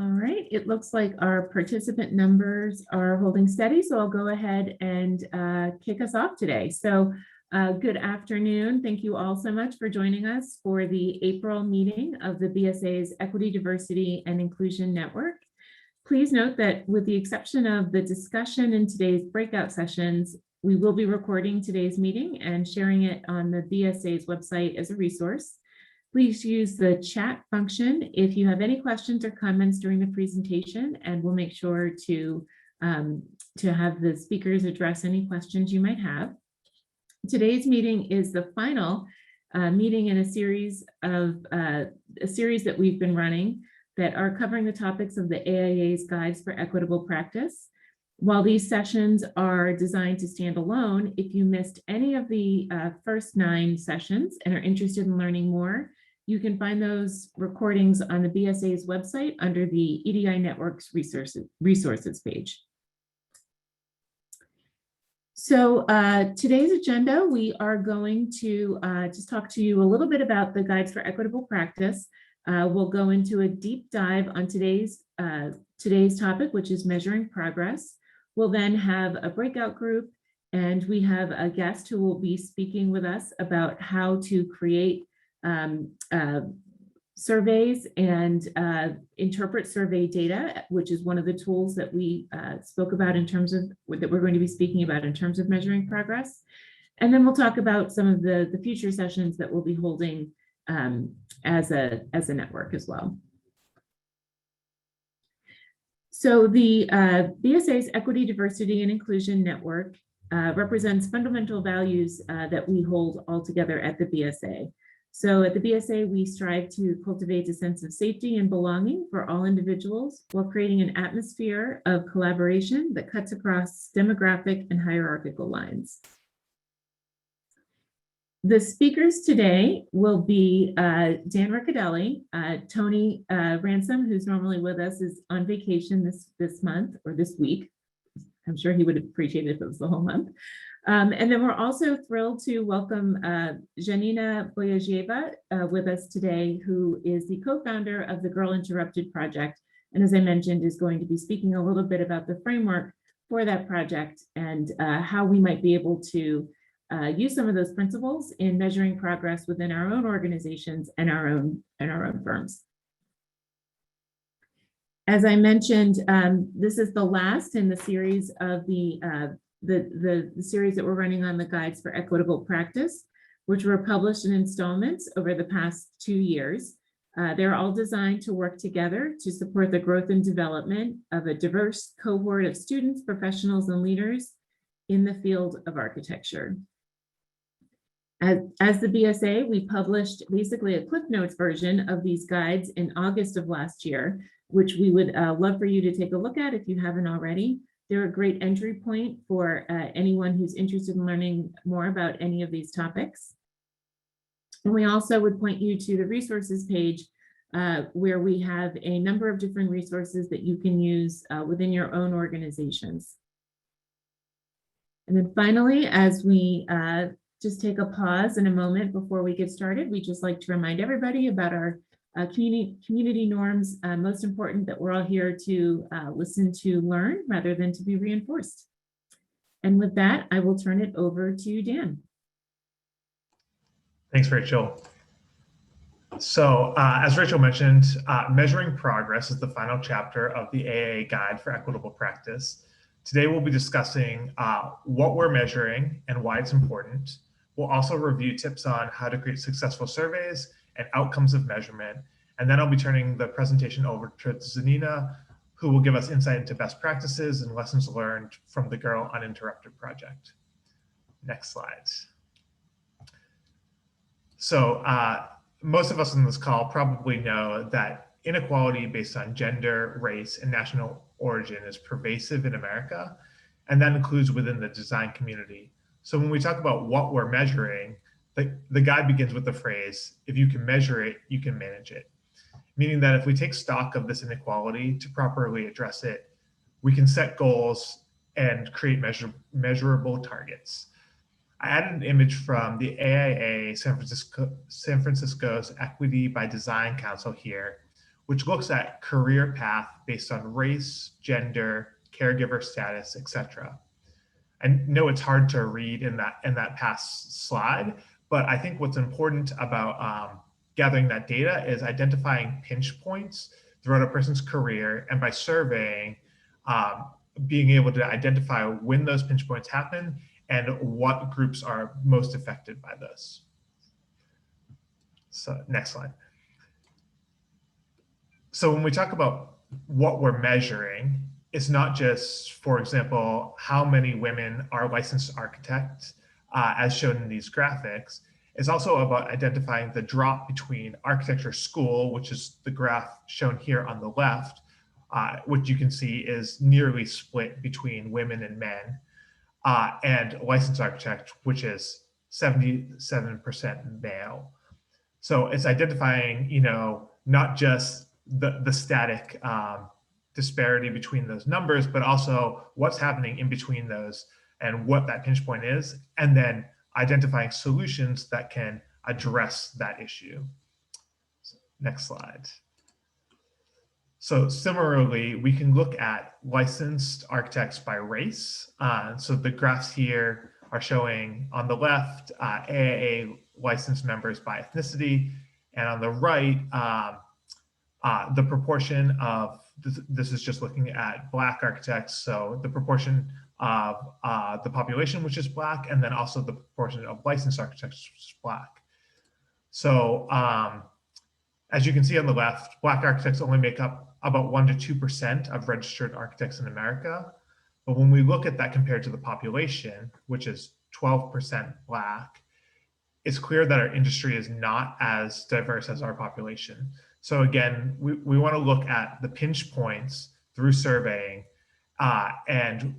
All right, it looks like our participant numbers are holding steady, so I'll go ahead and kick us off today. So good afternoon. Thank you all so much for joining us for the April meeting of the BSA's Equity, Diversity, and Inclusion Network. Please note that with the exception of the discussion in today's breakout sessions, we will be recording today's meeting and sharing it on the BSA's website as a resource. Please use the chat function if you have any questions or comments during the presentation, and we'll make sure to have the speakers address any questions you might have. Today's meeting is the final meeting in a series that we've been running that are covering the topics of the AIA's Guides for Equitable Practice. While these sessions are designed to stand alone, if you missed any of the first 9 sessions and are interested in learning more, you can find those recordings on the BSA's website under the EDI Network's resources page. So today's agenda, we are going to just talk to you a little bit about the Guides for Equitable Practice. We'll go into a deep dive on today's topic, which is measuring progress. We'll then have a breakout group, and we have a guest who will be speaking with us about how to create surveys and interpret survey data, which is one of the tools that we spoke about in terms of that we're going to be speaking about in terms of measuring progress. And then we'll talk about some of the future sessions that we'll be holding as a network as well. So the BSA's Equity, Diversity, and Inclusion Network represents fundamental values that we hold all together at the BSA. So at the BSA, we strive to cultivate a sense of safety and belonging for all individuals while creating an atmosphere of collaboration that cuts across demographic and hierarchical lines. The speakers today will be Dan Riccadelli. Tony Ransom, who's normally with us, is on vacation this month or this week. I'm sure he would appreciate it if it was the whole month. And then we're also thrilled to welcome Janina Boyajieva with us today, who is the co-founder of the UNinterrupted project. And as I mentioned, is going to be speaking a little bit about the framework for that project and how we might be able to use some of those principles in measuring progress within our own organizations and our own firms. As I mentioned, this is the last in the series of the series that we're running on the Guides for Equitable Practice, which were published in installments over the past 2 years. They're all designed to work together to support the growth and development of a diverse cohort of students, professionals, and leaders in the field of architecture. As the BSA, we published basically a Cliff Notes version of these guides in August of last year, which we would love for you to take a look at if you haven't already. They're a great entry point for anyone who's interested in learning more about any of these topics. And we also would point you to the resources page where we have a number of different resources that you can use within your own organizations. And then finally, as we just take a pause in a moment before we get started, we'd just like to remind everybody about our community norms. Most important that we're all here to listen to learn rather than to be reinforced. And with that, I will turn it over to Dan. Thanks, Rachel. So as Rachel mentioned, measuring progress is the final chapter of the AIA Guide for Equitable Practice. Today, we'll be discussing what we're measuring and why it's important. We'll also review tips on how to create successful surveys and outcomes of measurement. And then I'll be turning the presentation over to Zanina, who will give us insight into best practices and lessons learned from the UNinterrupted project. Next slide. So most of us on this call probably know that inequality based on gender, race, and national origin is pervasive in America, and that includes within the design community. So when we talk about what we're measuring, the guide begins with the phrase, if you can measure it, you can manage it. Meaning that if we take stock of this inequality to properly address it, we can set goals and create measurable targets. I added an image from the AIA San Francisco's Equity by Design Council here, which looks at career path based on race, gender, caregiver status, etc. I know it's hard to read in that past slide, but I think what's important about gathering that data is identifying pinch points throughout a person's career, and by surveying, being able to identify when those pinch points happen and what groups are most affected by this. So next slide. So when we talk about what we're measuring, it's not just, for example, how many women are licensed architects, as shown in these graphics. It's also about identifying the drop between architecture school, which is the graph shown here on the left, which you can see is nearly split between women and men, and licensed architect, which is 77% male. So it's identifying, not just the static disparity between those numbers, but also what's happening in between those and what that pinch point is, and then identifying solutions that can address that issue. So, next slide. So similarly, we can look at licensed architects by race. So the graphs here are showing on the left AAA licensed members by ethnicity, and on the right, the proportion of, this is just looking at Black architects, so the proportion of the population which is Black, and then also the proportion of licensed architects which is Black. So as you can see on the left, Black architects only make up about 1 to 2% of registered architects in America. But when we look at that compared to the population, which is 12% Black, it's clear that our industry is not as diverse as our population. So again, we want to look at the pinch points through surveying, and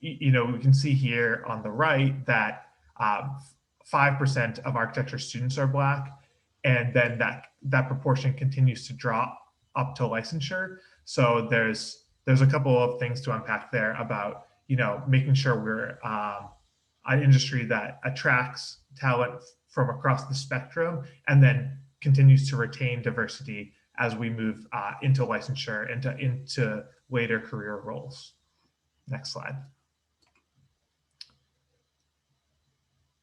we can see here on the right that 5% of architecture students are Black, and then that proportion continues to drop up to licensure. So there's a couple of things to unpack there about making sure we're an industry that attracts talent from across the spectrum, and then continues to retain diversity as we move into licensure, into later career roles. Next slide.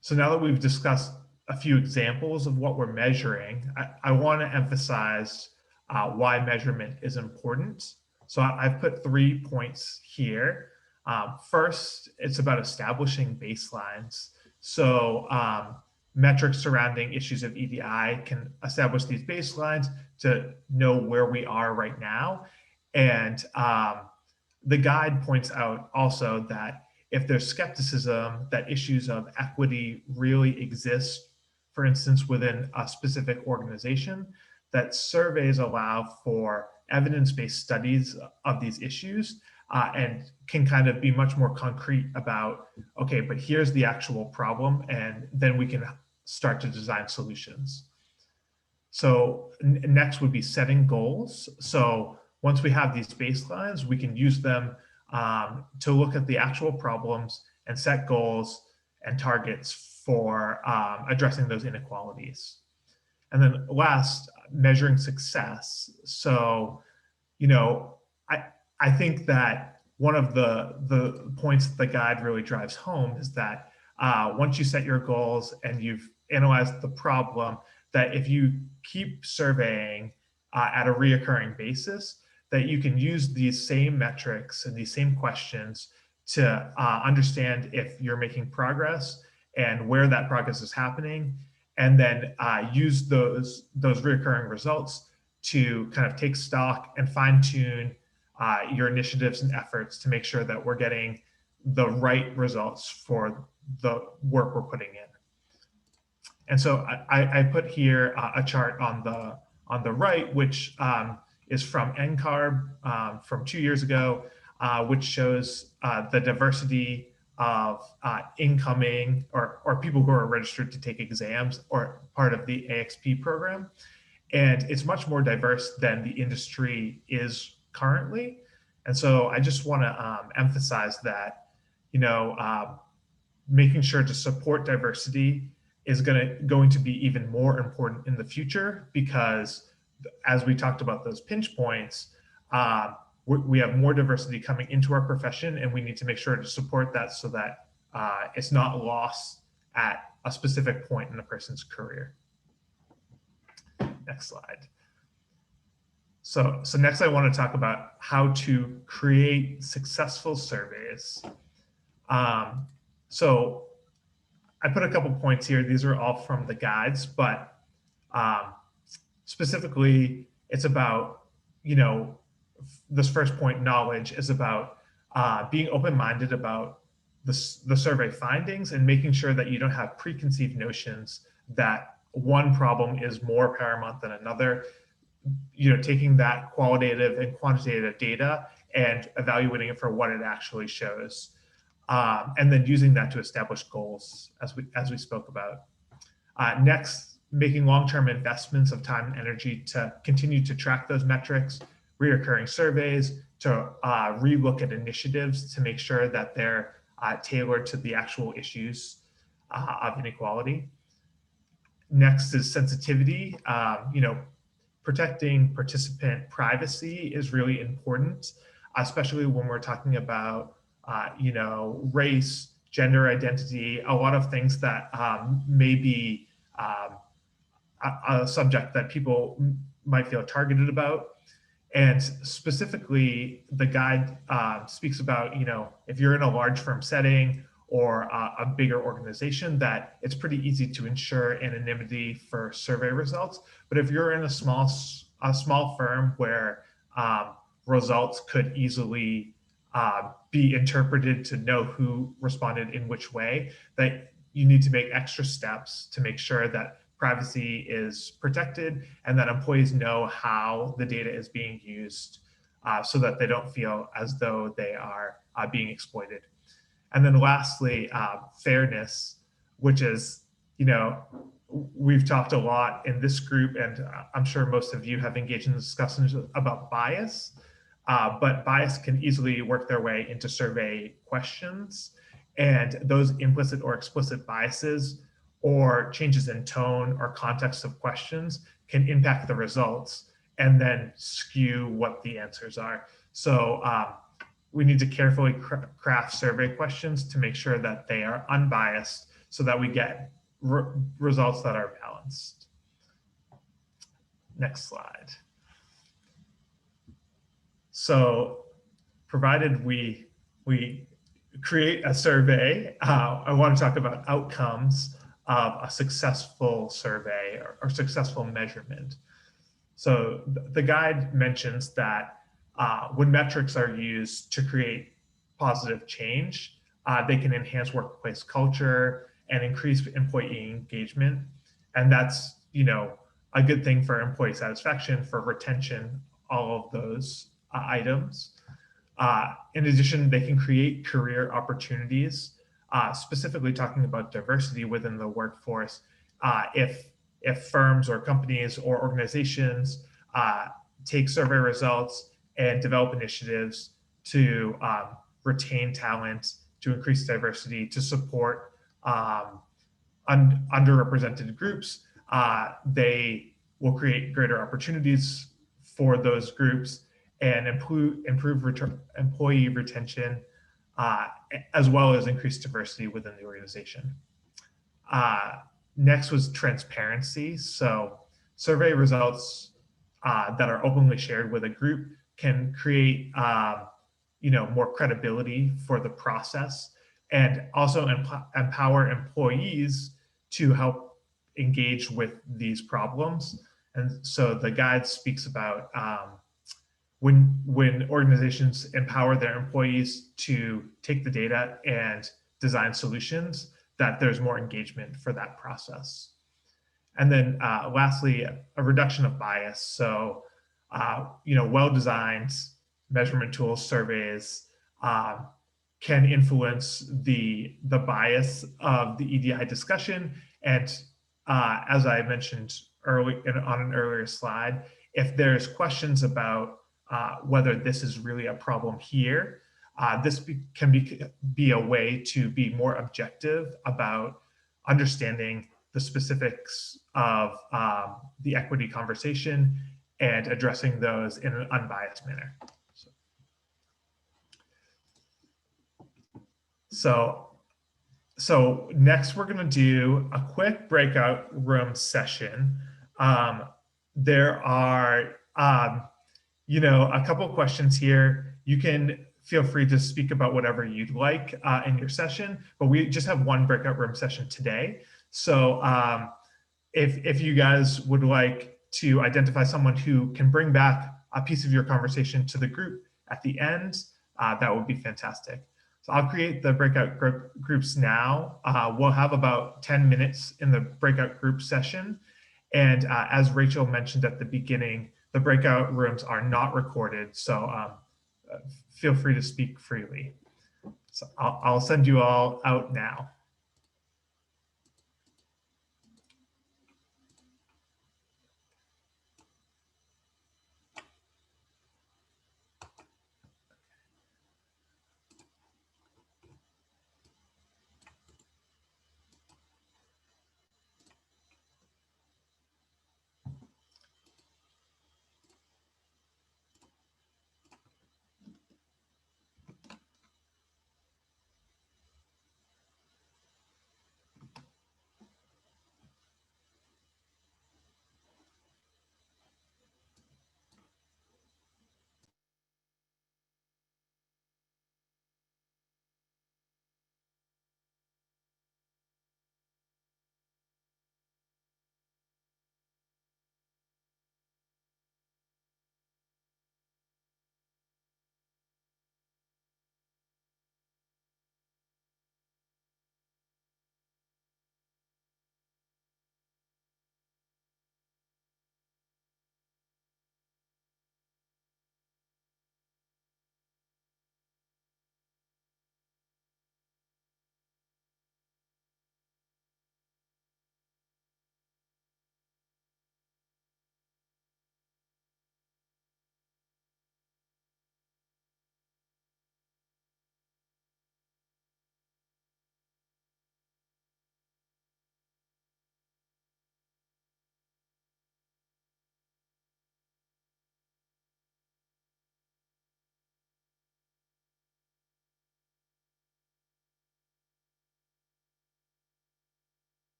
So now that we've discussed a few examples of what we're measuring, I want to emphasize why measurement is important. So I've put 3 points here. First, it's about establishing baselines. So metrics surrounding issues of EDI can establish these baselines to know where we are right now. And the guide points out also that if there's skepticism that issues of equity really exist, for instance, within a specific organization, that surveys allow for evidence-based studies of these issues, and can kind of be much more concrete about, okay, but here's the actual problem, and then we can start to design solutions. So next would be setting goals. So once we have these baselines, we can use them to look at the actual problems and set goals and targets for addressing those inequalities. And then last, measuring success. So, I think that one of the points that the guide really drives home is that once you set your goals and you've analyzed the problem, that if you keep surveying at a reoccurring basis, that you can use these same metrics and these same questions to understand if you're making progress and where that progress is happening, and then use those reoccurring results to kind of take stock and fine tune your initiatives and efforts to make sure that we're getting the right results for the work we're putting in. And so I put here a chart on the right, which is from NCARB from 2 years ago, which shows the diversity of incoming or people who are registered to take exams or part of the AXP program. And it's much more diverse than the industry is currently. And so I just want to emphasize that, making sure to support diversity is going to be even more important in the future, because as we talked about those pinch points, we have more diversity coming into our profession, and we need to make sure to support that so that it's not lost at a specific point in a person's career. Next slide. So next I want to talk about how to create successful surveys. So I put a couple points here. These are all from the guides, but specifically it's about, this first point, knowledge, is about being open-minded about the survey findings and making sure that you don't have preconceived notions that one problem is more paramount than another. Taking that qualitative and quantitative data and evaluating it for what it actually shows, and then using that to establish goals, as we spoke about. Next, making long-term investments of time and energy to continue to track those metrics, reoccurring surveys, to relook at initiatives to make sure that they're tailored to the actual issues of inequality. Next is sensitivity. Protecting participant privacy is really important, especially when we're talking about, race, gender identity, a lot of things that may be a subject that people might feel targeted about. And specifically, the guide speaks about, if you're in a large firm setting or a bigger organization, that it's pretty easy to ensure anonymity for survey results. But if you're in a small firm where results could easily be interpreted to know who responded in which way, that you need to make extra steps to make sure that privacy is protected and that employees know how the data is being used, so that they don't feel as though they are being exploited. And then lastly, fairness, which is, we've talked a lot in this group, and I'm sure most of you have engaged in discussions about bias, but bias can easily work their way into survey questions. And those implicit or explicit biases or changes in tone or context of questions can impact the results and then skew what the answers are. So we need to carefully craft survey questions to make sure that they are unbiased so that we get results that are balanced. Next slide. So provided we create a survey, I want to talk about outcomes of a successful survey or successful measurement. So the guide mentions that when metrics are used to create positive change, they can enhance workplace culture and increase employee engagement. And that's, a good thing for employee satisfaction, for retention, all of those items. In addition, they can create career opportunities, specifically talking about diversity within the workforce. If firms or companies or organizations take survey results and develop initiatives to retain talent, to increase diversity, to support underrepresented groups, they will create greater opportunities for those groups and improve employee retention, as well as increase diversity within the organization. Next was transparency. So survey results that are openly shared with a group can create more credibility for the process, and also empower employees to help engage with these problems. And so the guide speaks about when organizations empower their employees to take the data and design solutions, that there's more engagement for that process. And then lastly, a reduction of bias. So, well-designed measurement tools, surveys can influence the bias of the EDI discussion. And as I mentioned on an earlier slide, if there's questions about whether this is really a problem here, this can be a way to be more objective about understanding the specifics of the equity conversation and addressing those in an unbiased manner. So next we're going to do a quick breakout room session. There are, a couple of questions here. You can feel free to speak about whatever you'd like in your session, but we just have one breakout room session today. So if you guys would like to identify someone who can bring back a piece of your conversation to the group at the end, that would be fantastic. So I'll create the breakout groups now. We'll have about 10 minutes in the breakout group session. And as Rachel mentioned at the beginning, the breakout rooms are not recorded, so feel free to speak freely. So I'll send you all out now.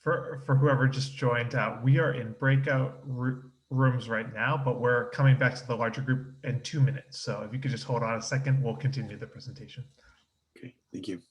For whoever just joined, we are in breakout rooms right now, but we're coming back to the larger group in 2 minutes. So if you could just hold on a second, we'll continue the presentation. Okay, thank you.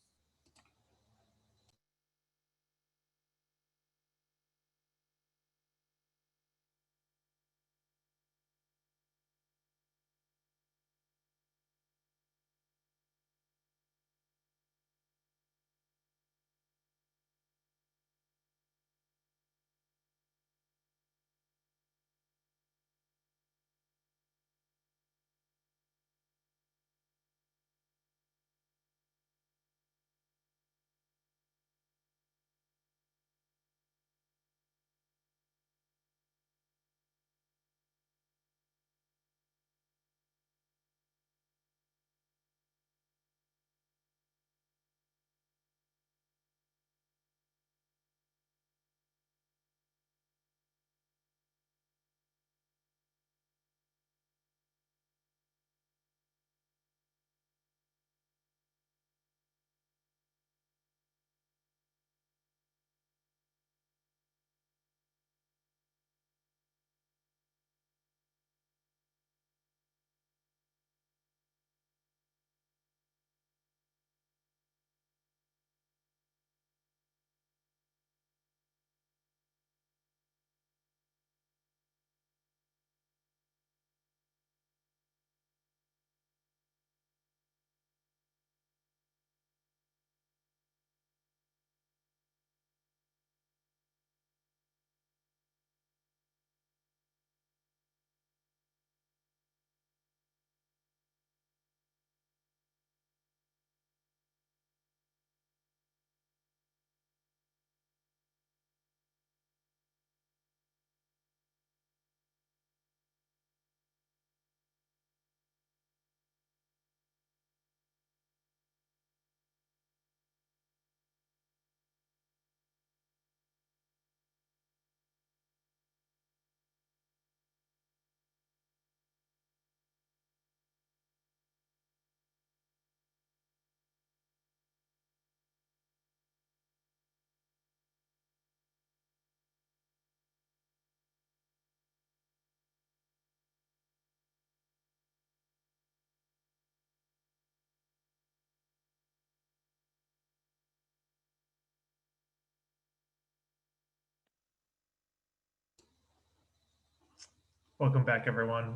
Welcome back, everyone.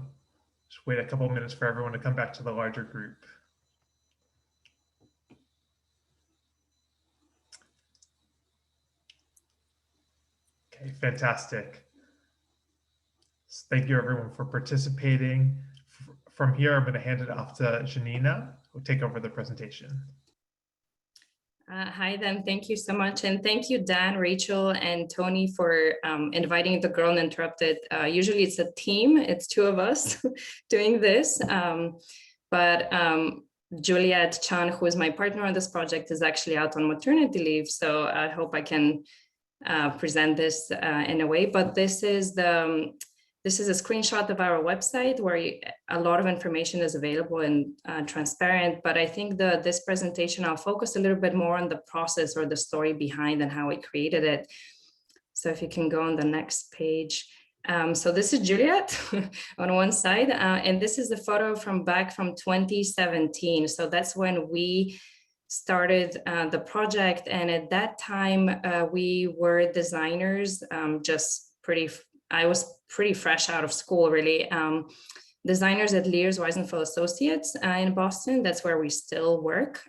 Just wait a couple minutes for everyone to come back to the larger group. Okay, fantastic. Thank you, everyone, for participating. From here, I'm going to hand it off to Janina, who will take over the presentation. Hi, then. Thank you so much. And thank you, Dan, Rachel, and Tony for inviting the Girl Uninterrupted. Usually it's a team. It's two of us doing this. But Juliet Chan, who is my partner on this project, is actually out on maternity leave. So I hope I can present this in a way. But this is a screenshot of our website where a lot of information is available and transparent. But I think this presentation, I'll focus a little bit more on the process or the story behind and how we created it. So if you can go on the next page. So this is Juliet on one side, and this is a photo from 2017. So that's when we started the project. And at that time, we were designers, I was pretty fresh out of school, really. Designers at Lears Weisenfeld Associates in Boston. That's where we still work.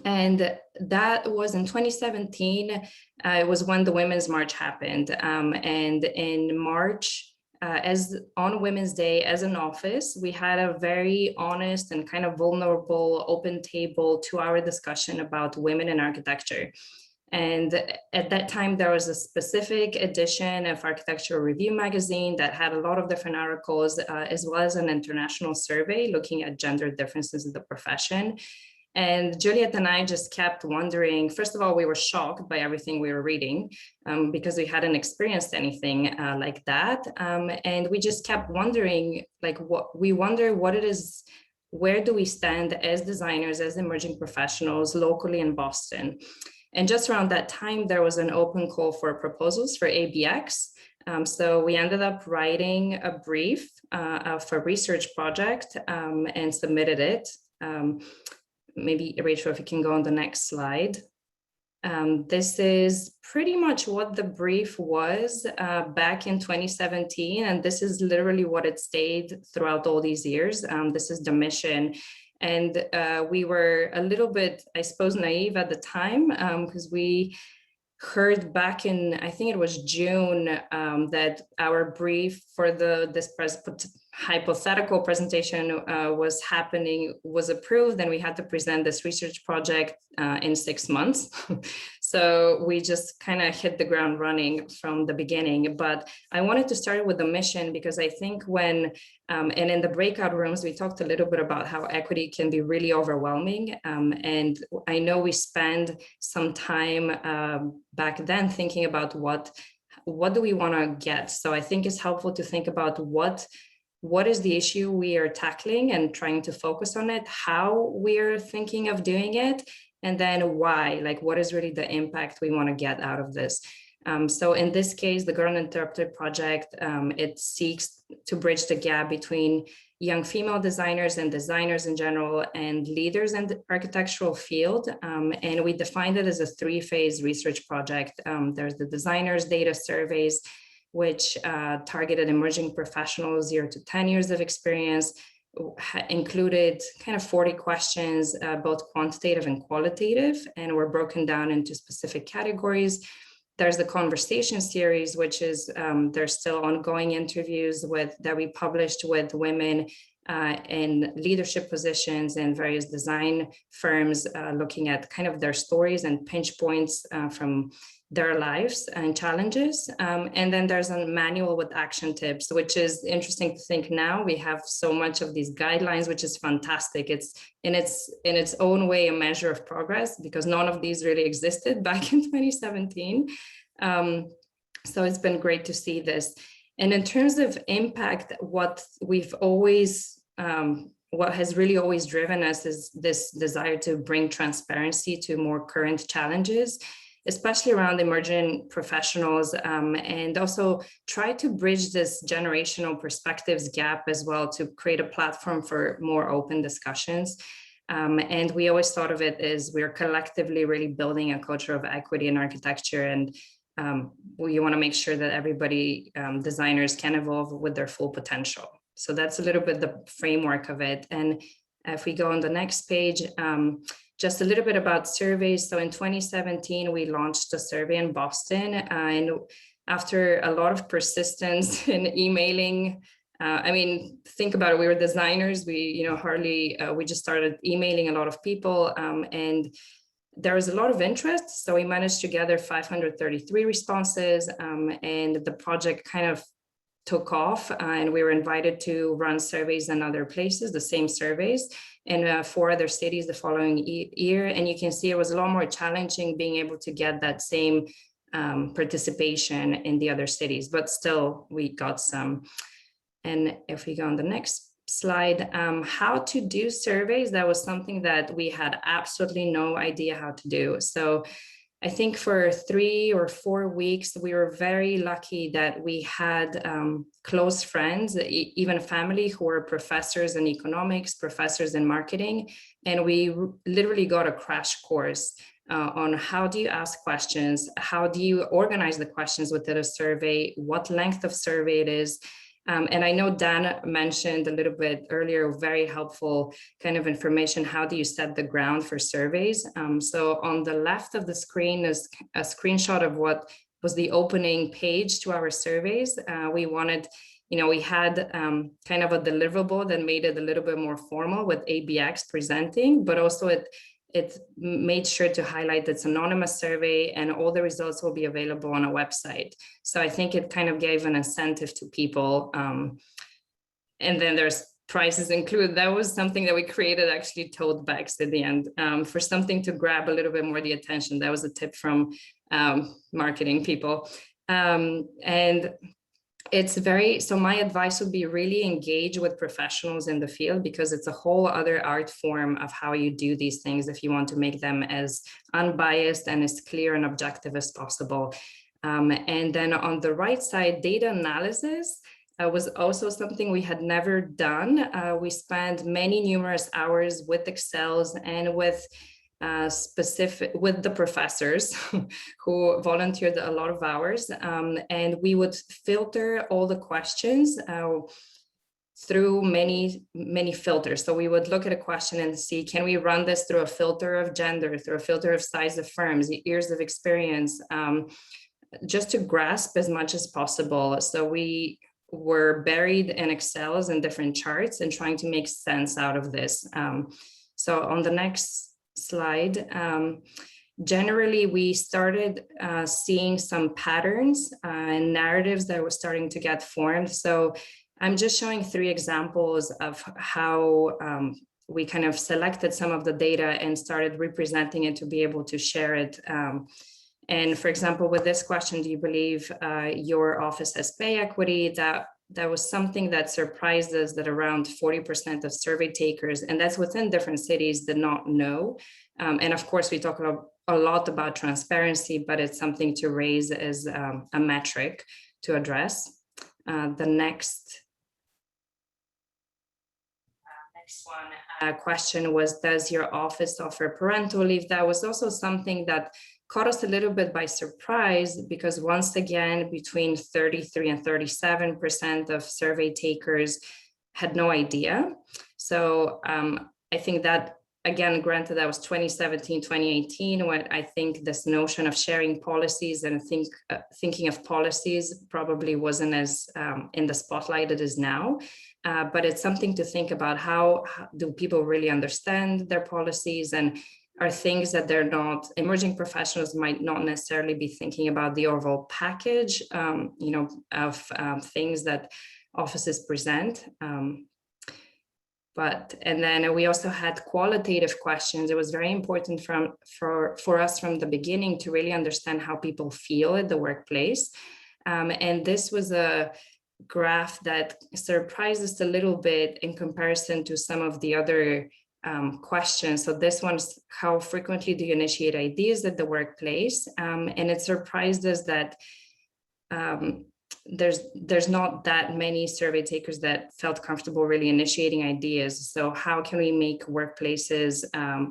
And that was in 2017. It was when the Women's March happened. And in March, as on Women's Day, as an office, we had a very honest and kind of vulnerable open table 2-hour discussion about women in architecture. And at that time, there was a specific edition of Architectural Review magazine that had a lot of different articles, as well as an international survey looking at gender differences in the profession. And Juliet and I just kept wondering, first of all, we were shocked by everything we were reading because we hadn't experienced anything like that. And we just kept wondering, what it is, where do we stand as designers, as emerging professionals locally in Boston? And just around that time, there was an open call for proposals for ABX. So we ended up writing a brief for a research project and submitted it. Maybe Rachel, if you can go on the next slide. This is pretty much what the brief was back in 2017, and this is literally what it stayed throughout all these years. This is the mission. And we were a little bit, I suppose, naive at the time because we heard back in, I think it was June, that our brief for this hypothetical presentation was approved, and we had to present this research project in 6 months. So we just kind of hit the ground running from the beginning. But I wanted to start with the mission because I think when, and in the breakout rooms, we talked a little bit about how equity can be really overwhelming. And I know we spend some time back then thinking about what do we want to get. So I think it's helpful to think about what is the issue we are tackling and trying to focus on it, how we're thinking of doing it, and then why, like what is really the impact we want to get out of this. So in this case, the Girl Uninterrupted project, it seeks to bridge the gap between young female designers and designers in general and leaders in the architectural field. And we defined it as a 3-phase research project. There's the designers data surveys, which targeted emerging professionals 0 to 10 years of experience, included kind of 40 questions, both quantitative and qualitative, and were broken down into specific categories. There's the conversation series, which is there's still ongoing interviews that we published with women in leadership positions in various design firms, looking at kind of their stories and pinch points from their lives and challenges. And then there's a manual with action tips, which is interesting to think now. We have so much of these guidelines, which is fantastic. It's in its own way a measure of progress because none of these really existed back in 2017. So it's been great to see this. And in terms of impact, what has really always driven us is this desire to bring transparency to more current challenges, especially around emerging professionals, and also try to bridge this generational perspectives gap as well to create a platform for more open discussions. And we always thought of it as we're collectively really building a culture of equity in architecture, and we want to make sure that everybody, designers, can evolve with their full potential. So that's a little bit the framework of it. And if we go on the next page, just a little bit about surveys. So in 2017, we launched a survey in Boston, and after a lot of persistence in emailing, I mean, think about it, we were designers, we just started emailing a lot of people, and there was a lot of interest. So we managed to gather 533 responses, and the project kind of took off, and we were invited to run surveys in other places, the same surveys, in 4 other cities the following year. And you can see it was a lot more challenging being able to get that same participation in the other cities, but still we got some. And if we go on the next slide, how to do surveys, that was something that we had absolutely no idea how to do. So I think for 3 or 4 weeks, we were very lucky that we had close friends, even family, who were professors in economics, professors in marketing. And we literally got a crash course on how do you ask questions, how do you organize the questions within a survey, what length of survey it is. And I know Dan mentioned a little bit earlier, very helpful kind of information. How do you set the ground for surveys? So on the left of the screen is a screenshot of what was the opening page to our surveys. We had kind of a deliverable that made it a little bit more formal with ABX presenting, but also it made sure to highlight it's an anonymous survey and all the results will be available on a website. So I think it kind of gave an incentive to people. And then there's prizes included. That was something that we created, actually tote bags at the end, for something to grab a little bit more the attention. That was a tip from marketing people. And It's very, so my advice would be really engage with professionals in the field, because it's a whole other art form of how you do these things if you want to make them as unbiased and as clear and objective as possible. And then on the right side, data analysis was also something we had never done. We spent numerous hours with Excels and with with the professors who volunteered a lot of hours, and we would filter all the questions through many filters. So we would look at a question and see, can we run this through a filter of gender, through a filter of size of firms, years of experience, just to grasp as much as possible. So we were buried in Excels and different charts and trying to make sense out of this. So on the next slide, generally we started seeing some patterns and narratives that were starting to get formed. So I'm just showing 3 examples of how we kind of selected some of the data and started representing it to be able to share it. And for example, with this question, do you believe your office has pay equity? That was something that surprised us, that around 40% of survey takers, and that's within different cities, did not know. And of course, we talk a lot about transparency, but it's something to raise as a metric to address. The next one question was, does your office offer parental leave? That was also something that caught us a little bit by surprise, because once again, between 33 and 37% of survey takers had no idea. So I think that, again, granted, that was 2017, 2018, when I think this notion of sharing policies and thinking of policies probably wasn't as in the spotlight it is now. But it's something to think about. How do people really understand their policies, and are things that they're not, emerging professionals might not necessarily be thinking about the overall package, of things that offices present. And then we also had qualitative questions. It was very important for us from the beginning to really understand how people feel at the workplace. And this was a graph that surprised us a little bit in comparison to some of the other questions. So this one's, how frequently do you initiate ideas at the workplace? And it surprised us that there's not that many survey takers that felt comfortable really initiating ideas. So how can we make workplaces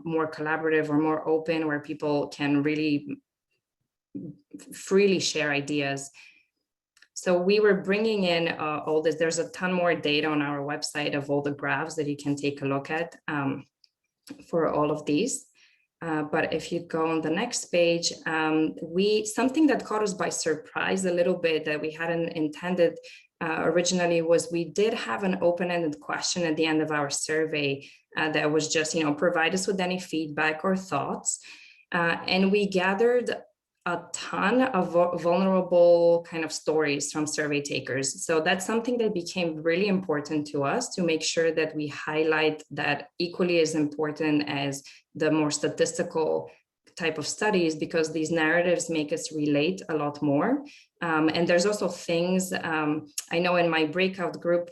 more collaborative or more open, where people can really freely share ideas? So we were bringing in all this. There's a ton more data on our website of all the graphs that you can take a look at for all of these. But if you go on the next page, something that caught us by surprise a little bit that we hadn't intended originally was, we did have an open-ended question at the end of our survey that was just, provide us with any feedback or thoughts. And we gathered a ton of vulnerable kind of stories from survey takers. So that's something that became really important to us, to make sure that we highlight that equally as important as the more statistical type of studies, because these narratives make us relate a lot more. And there's also things, I know in my breakout group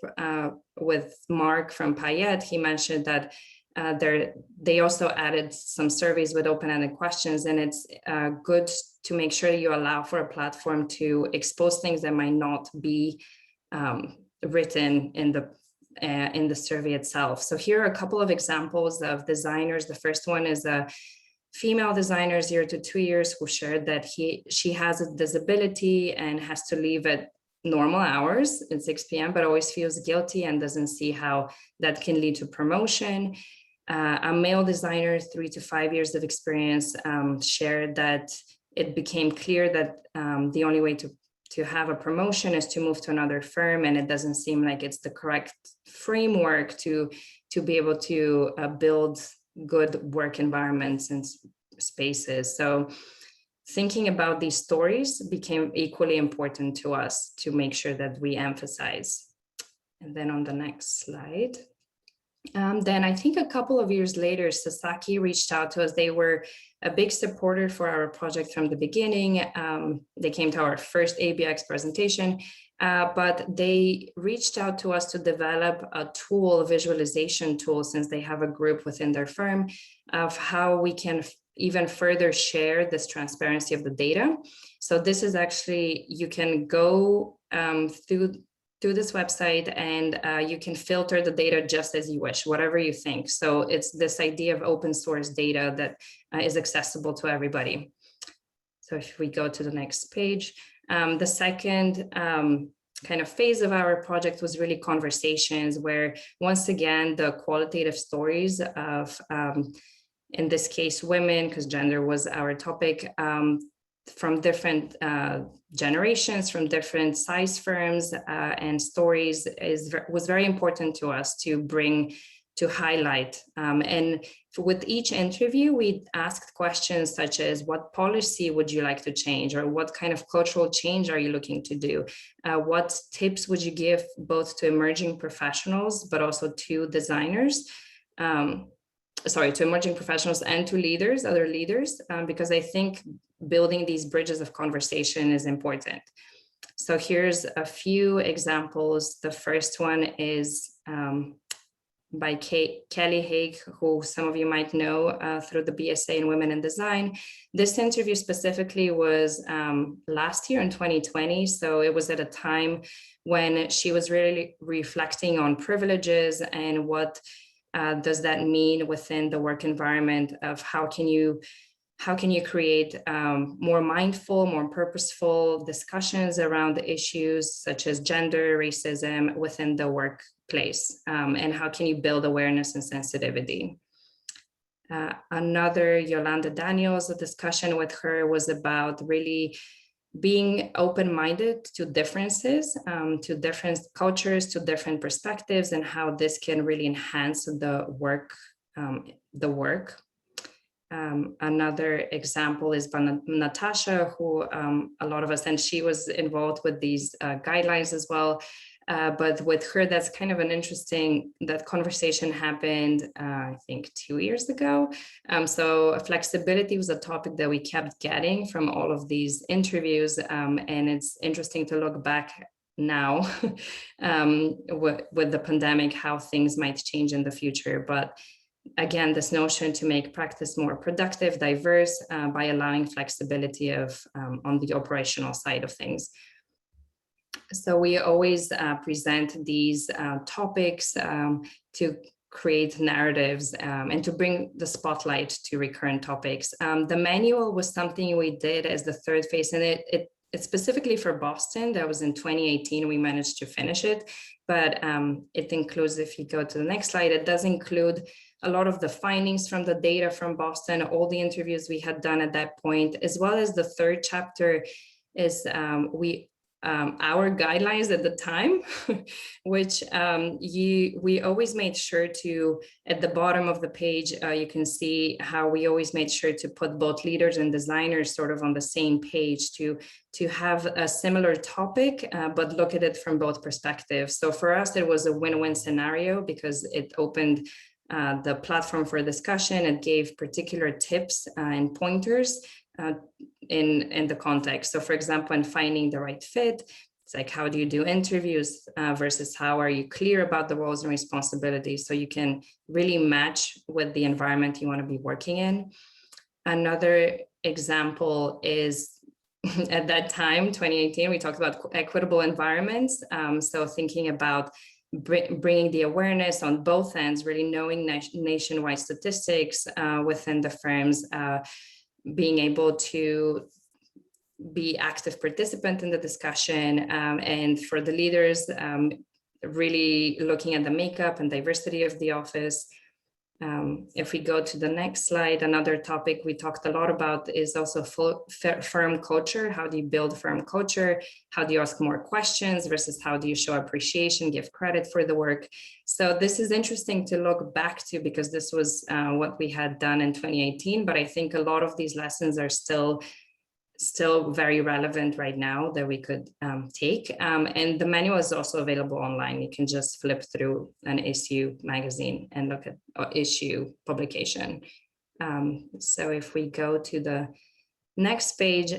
with Mark from Payette, he mentioned that they also added some surveys with open-ended questions, and it's good to make sure you allow for a platform to expose things that might not be written in the survey itself. So here are a couple of examples of designers. The first one is a female designer, 0 to 2 years, who shared that she has a disability and has to leave at normal hours at 6 p.m., but always feels guilty and doesn't see how that can lead to promotion. A male designer, 3 to 5 years of experience, shared that it became clear that the only way to have a promotion is to move to another firm, and it doesn't seem like it's the correct framework to be able to build good work environments and spaces. So thinking about these stories became equally important to us to make sure that we emphasize. And then on the next slide. Then I think a couple of years later, Sasaki reached out to us. They were a big supporter for our project from the beginning. They came to our first ABX presentation, but they reached out to us to develop a tool, a visualization tool, since they have a group within their firm, of how we can even further share this transparency of the data. So this is actually, you can go through this website and you can filter the data just as you wish, whatever you think. So it's this idea of open source data that is accessible to everybody. So if we go to the next page, the second kind of phase of our project was really conversations, where once again, the qualitative stories of, in this case, women, because gender was our topic, from different generations, from different size firms and stories was very important to us to bring, to highlight. And with each interview, we asked questions such as, what policy would you like to change? Or what kind of cultural change are you looking to do? What tips would you give both to emerging professionals, but also to designers? To emerging professionals and to leaders, other leaders, because I think building these bridges of conversation is important. So here's a few examples. The first one is by Kelly Haig, who some of you might know through the BSA in Women in Design. This interview specifically was last year in 2020. So it was at a time when she was really reflecting on privileges and what does that mean within the work environment of how can you create more mindful, more purposeful discussions around the issues such as gender, racism within the workplace, and how can you build awareness and sensitivity. Another, Yolanda Daniels, a discussion with her was about really being open-minded to differences, to different cultures, to different perspectives, and how this can really enhance the work. Another example is by Natasha, who a lot of us, and she was involved with these guidelines as well. But with her, that's kind of an interesting, that conversation happened, I think 2 years ago. So flexibility was a topic that we kept getting from all of these interviews. And it's interesting to look back now with the pandemic, how things might change in the future. But again, this notion to make practice more productive, diverse, by allowing flexibility of on the operational side of things. So we always present these topics to create narratives and to bring the spotlight to recurrent topics. The manual was something we did as the third phase, and it's specifically for Boston. That was in 2018. We managed to finish it, but it includes, if you go to the next slide, it does include a lot of the findings from the data from Boston, all the interviews we had done at that point, as well as the third chapter is our guidelines at the time, which we always made sure to, at the bottom of the page, you can see how we always made sure to put both leaders and designers sort of on the same page to have a similar topic, but look at it from both perspectives. So for us, it was a win-win scenario because it opened the platform for discussion. It gave particular tips and pointers in the context. So for example, in finding the right fit, it's like, how do you do interviews versus how are you clear about the roles and responsibilities so you can really match with the environment you want to be working in. Another example is at that time, 2018, we talked about equitable environments. So thinking about bringing the awareness on both ends, really knowing nationwide statistics within the firms, being able to be active participant in the discussion, and for the leaders, really looking at the makeup and diversity of the office. If we go to the next slide, another topic we talked a lot about is also firm culture. How do you build firm culture? How do you ask more questions versus how do you show appreciation, give credit for the work? So this is interesting to look back to because this was what we had done in 2018, but I think a lot of these lessons are still very relevant right now that we could take. And the manual is also available online. You can just flip through an issue magazine and look at issue publication. So if we go to the next page,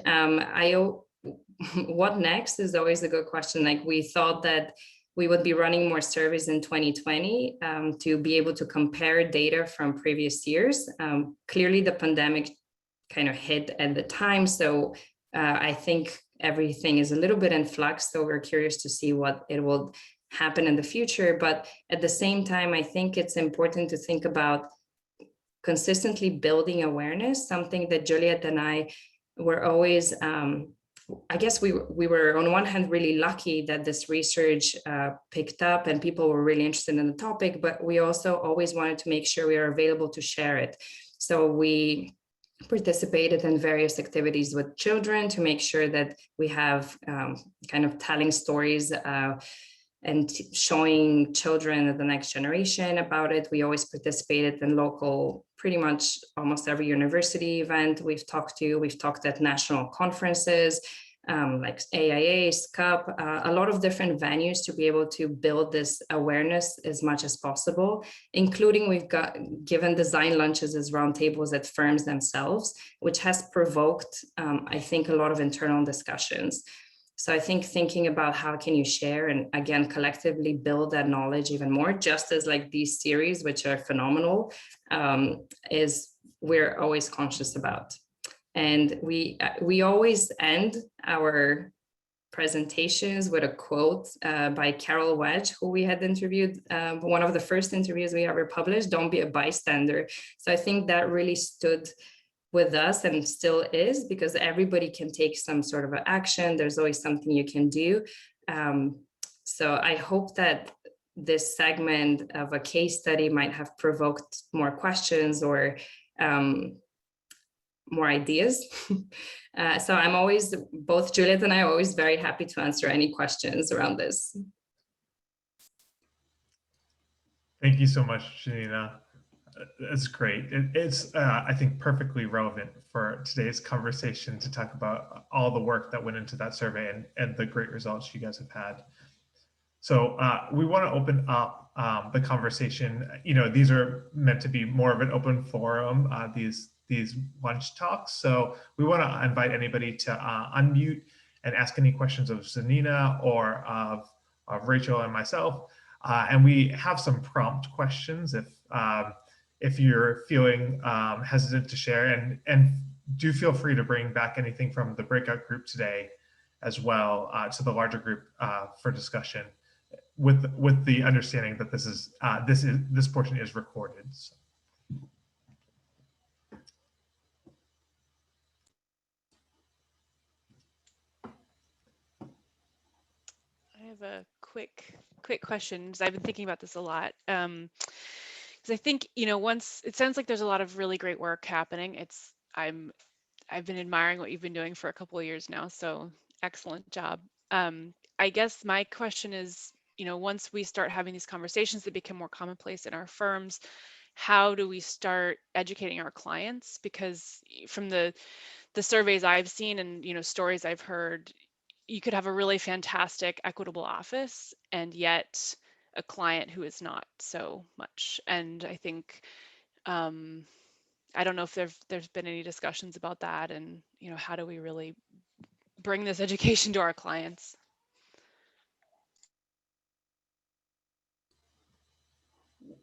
what next is always a good question. Like, we thought that we would be running more surveys in 2020 to be able to compare data from previous years. Clearly, the pandemic kind of hit at the time, so I think everything is a little bit in flux. So we're curious to see what it will happen in the future. But at the same time, I think it's important to think about consistently building awareness, something that Juliet and I were always, I guess we were on one hand really lucky that this research picked up and people were really interested in the topic, but we also always wanted to make sure we are available to share it. So we participated in various activities with children to make sure that we have kind of telling stories and showing children of the next generation about it. We always participated in local, pretty much almost every university event we've talked at national conferences, like AIA, SCUP, a lot of different venues to be able to build this awareness as much as possible, including we've given design lunches as roundtables at firms themselves, which has provoked, I think, a lot of internal discussions. So I think thinking about how can you share and again, collectively build that knowledge even more, just as like these series, which are phenomenal, is we're always conscious about. And we always end our presentations with a quote by Carol Wedge, who we had interviewed, one of the first interviews we ever published, "Don't be a bystander." So I think that really stood with us and still is, because everybody can take some sort of action. There's always something you can do. So I hope that this segment of a case study might have provoked more questions or more ideas. So I'm always, both Juliet and I are always very happy to answer any questions around this. Thank you so much, Janina. That's great. It's, I think, perfectly relevant for today's conversation to talk about all the work that went into that survey and the great results you guys have had. So we want to open up the conversation. You know, these are meant to be more of an open forum, these lunch talks. So we want to invite anybody to unmute and ask any questions of Zanina or of Rachel and myself. And we have some prompt questions if you're feeling hesitant to share, and do feel free to bring back anything from the breakout group today as well to the larger group for discussion, with the understanding that this portion is recorded. So. I have a quick question, because I've been thinking about this a lot. Because I think, you know, once it sounds like there's a lot of really great work happening. I've been admiring what you've been doing for a couple of years now, so excellent job. I guess my question is, you know, once we start having these conversations that become more commonplace in our firms, how do we start educating our clients? Because from the surveys I've seen and, you know, stories I've heard, you could have a really fantastic Equitable office and yet a client who is not so much. And I think, I don't know if there's been any discussions about that, and, you know, how do we really bring this education to our clients?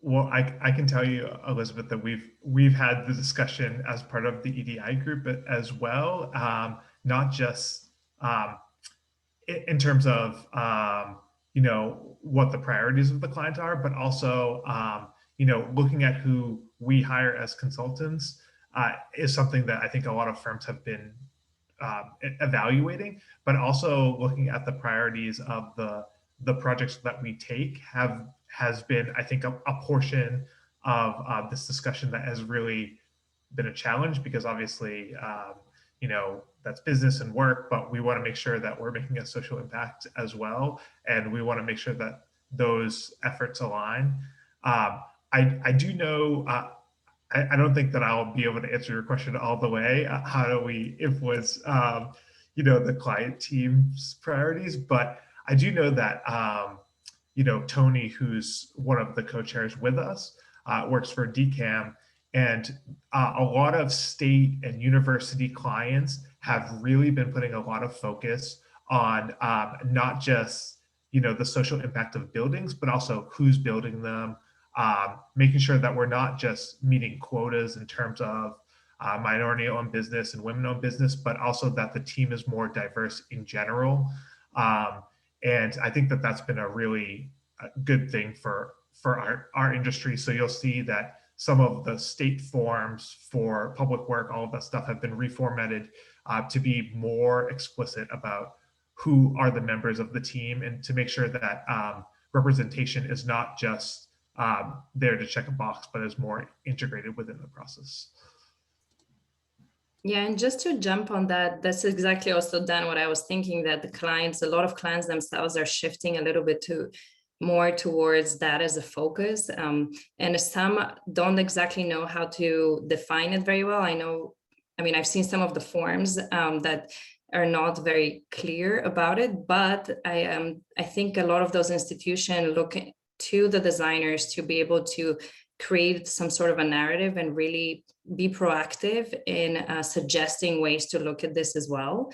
Well, I can tell you, Elizabeth, that we've had the discussion as part of the EDI group as well, not just in terms of you know, what the priorities of the client are, but also you know, looking at who we hire as consultants is something that I think a lot of firms have been evaluating, but also looking at the priorities of the projects that we take has been, I think, a portion of this discussion that has really been a challenge, because obviously, you know, that's business and work, but we want to make sure that we're making a social impact as well. And we want to make sure that those efforts align. I do know, I don't think that I'll be able to answer your question all the way. How do we influence, you know, the client team's priorities? But I do know that, you know, Tony, who's one of the co-chairs with us, works for DCAM, And a lot of state and university clients have really been putting a lot of focus on not just the social impact of buildings, but also who's building them, making sure that we're not just meeting quotas in terms of minority-owned business and women-owned business, but also that the team is more diverse in general. And I think that that's been a really good thing for our industry. So you'll see that some of the state forms for public work, all of that stuff have been reformatted to be more explicit about who are the members of the team, and to make sure that representation is not just there to check a box, but is more integrated within the process. Yeah, and just to jump on that, that's exactly also, Dan, what I was thinking, that a lot of clients themselves are shifting a little bit to more towards that as a focus. And some don't exactly know how to define it very well. I've seen some of the forms that are not very clear about it, but I think a lot of those institutions look to the designers to be able to create some sort of a narrative and really be proactive in suggesting ways to look at this as well.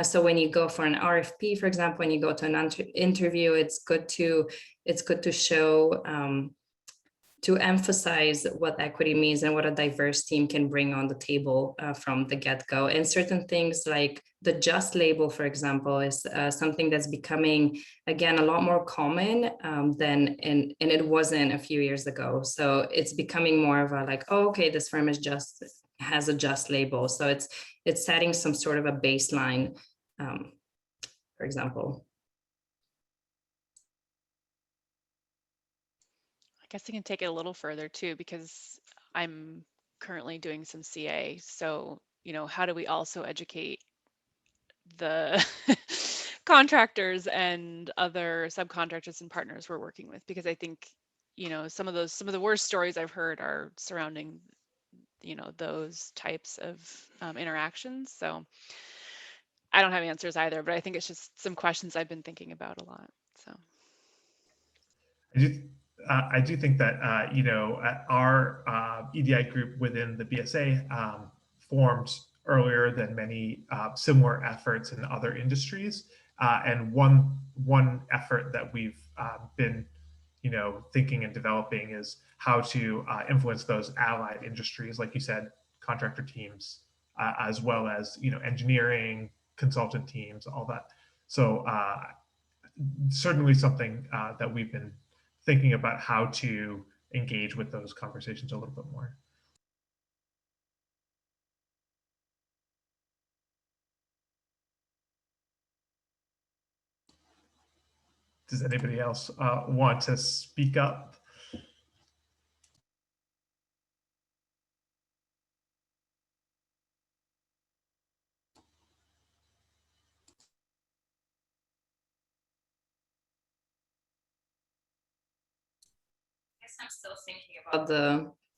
So when you go for an RFP, for example, when you go to an interview, it's good to show, to emphasize what equity means and what a diverse team can bring on the table from the get-go. And certain things like the JUST label, for example, is something that's becoming, again, a lot more common and it wasn't a few years ago. So it's becoming more of a like, oh, okay, this firm has a JUST label. So it's setting some sort of a baseline, for example. I guess I can take it a little further too, because I'm currently doing some CA. So, how do we also educate the contractors and other subcontractors and partners we're working with? Because I think, some of the worst stories I've heard are surrounding, those types of interactions. So I don't have answers either, but I think it's just some questions I've been thinking about a lot. So. I do think that our EDI group within the BSA formed earlier than many similar efforts in other industries, and one effort that we've been thinking and developing is how to influence those allied industries, like you said, contractor teams, as well as engineering, consultant teams, all that. So certainly something that we've been thinking about how to engage with those conversations a little bit more. Does anybody else want to speak up?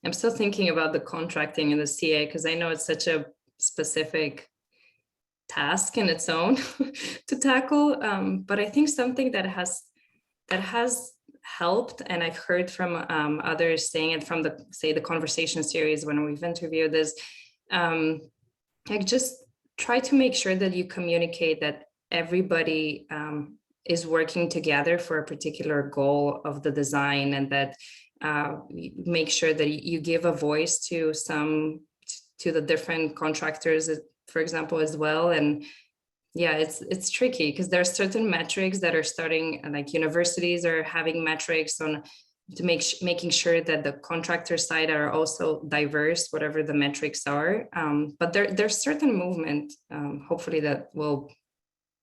I'm still thinking about the contracting and the CA, because I know it's such a specific task in its own to tackle. But I think something that has helped, and I've heard from others saying it from the conversation series when we've interviewed, is like just try to make sure that you communicate that everybody is working together for a particular goal of the design, and that make sure that you give a voice to the different contractors, for example, as well. And yeah, it's tricky because there are certain metrics that are starting, like universities are having metrics on to making sure that the contractor side are also diverse, whatever the metrics are. But there's certain movement, hopefully, that will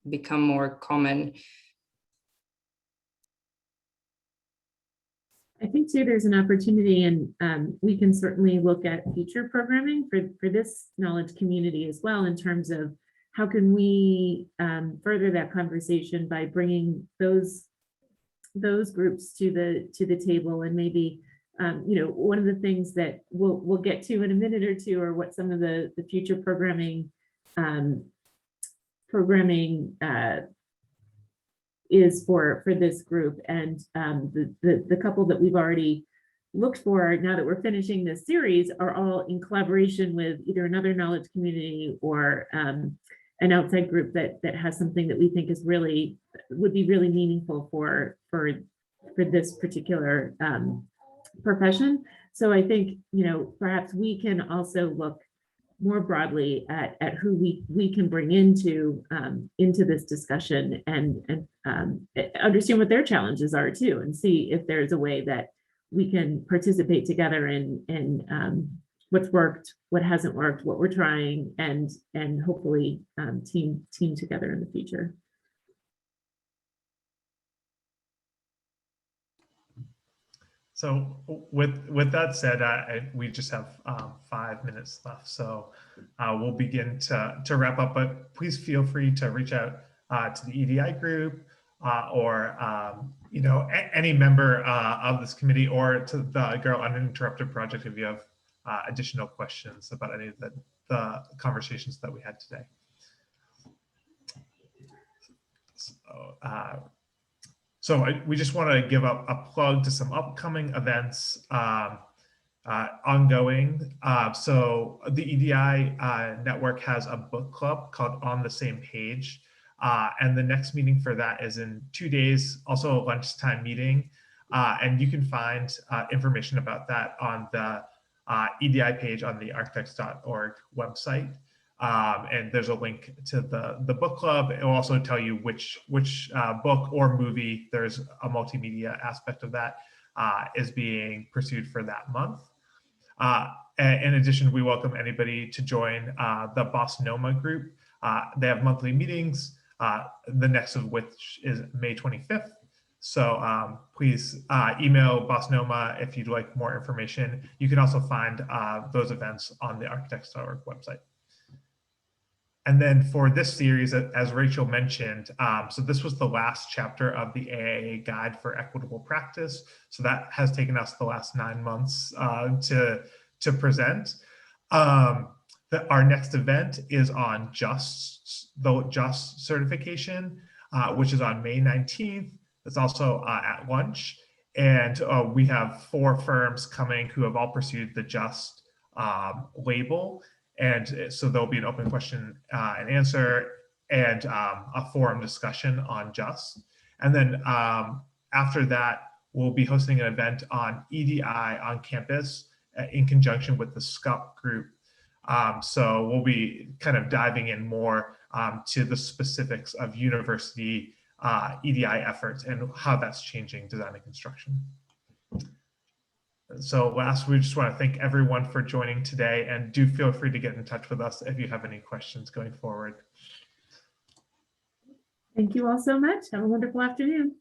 become more common. I think too, there's an opportunity, and we can certainly look at future programming for this knowledge community as well, in terms of how can we further that conversation by bringing those groups to the table. And maybe one of the things that we'll get to in a minute or two are what some of the future programming is for this group. And the couple that we've already looked for now that we're finishing this series are all in collaboration with either another knowledge community or an outside group that has something that we think is really would be really meaningful for this particular profession. So I think, perhaps we can also look more broadly at who we can bring into this discussion and understand what their challenges are too, and see if there's a way that we can participate together in what's worked, what hasn't worked, what we're trying, and hopefully team together in the future. So with that said, we just have 5 minutes left, so we'll begin to wrap up. But please feel free to reach out to the EDI group or any member of this committee, or to the Girl Uninterrupted project if you have additional questions about any of the conversations that we had today. So we just want to give a plug to some upcoming events ongoing. So the EDI network has a book club called On the Same Page. And the next meeting for that is in 2 days, also a lunchtime meeting. And you can find information about that on the EDI page on the architects.org website. And there's a link to the book club. It will also tell you which book or movie, there's a multimedia aspect of that, is being pursued for that month. In addition, we welcome anybody to join the Boss Noma group. They have monthly meetings, the next of which is May 25th. So please email Boss Noma if you'd like more information. You can also find those events on the architects.org website. And then for this series, as Rachel mentioned, so this was the last chapter of the AIA Guide for Equitable Practice. So that has taken us the last 9 months to present. Our next event is on the JUST certification, which is on May 19th. It's also at lunch. And we have 4 firms coming who have all pursued the JUST label. And so there'll be an open question and answer and a forum discussion on JUST. And then after that, we'll be hosting an event on EDI on campus in conjunction with the SCUP group. So we'll be kind of diving in more to the specifics of university EDI efforts and how that's changing design and construction. So last, we just want to thank everyone for joining today, and do feel free to get in touch with us if you have any questions going forward. Thank you all so much. Have a wonderful afternoon.